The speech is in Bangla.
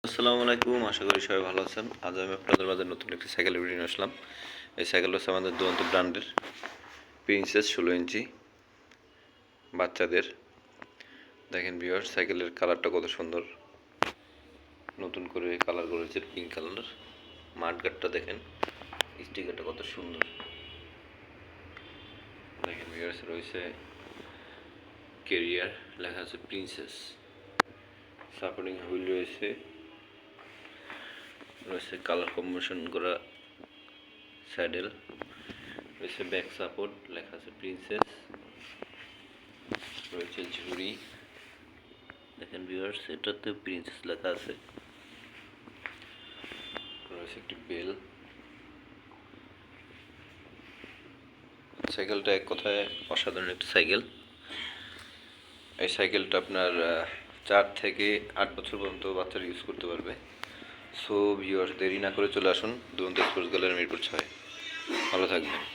আসসালামু আলাইকুম, আশা করি সবাই ভালো আছেন। আজ আমি আপনাদের মাঝে নতুন একটি সাইকেলের ভিডিও নিয়ে আসলাম। এই সাইকেলটা হচ্ছে আমাদের দুরন্ত ব্র্যান্ডের প্রিন্সেস 16 ইঞ্চি বাচ্চাদের। দেখেন ভিউয়ার্স, সাইকেলের কালারটা কত সুন্দর, নতুন করে কালার করেছে পিঙ্ক কালার। মাঠগাটটা দেখেন, স্টিকারটা কত সুন্দর। দেখেন ভিউয়ার্স, রয়েছে কেরিয়ার, লেখা আছে প্রিন্সেস। সাপোর্টিং হুইল রয়েছে কালার কম্বিনেশন করা স্যাডেল, রয়েছে ব্যাক সাপোর্ট, লেখা আছে প্রিন্সেস, রয়েছে ঝুড়ি। দেখেন ভিউয়ার্স, এটাতে প্রিন্সেস লেখা আছে, রয়েছে একটি বেল। সাইকেলটা এক কথায় অসাধারণ একটি সাইকেল। এই সাইকেলটা আপনার 4 থেকে 8 বছর পর্যন্ত বাচ্চারা ইউজ করতে পারবে। সো ভিউয়ার্স, দেরি না করে চলে আসুন দুরন্ত স্পোর্টস গ্যালারি মিরপুর 6। ভালো থাকবেন।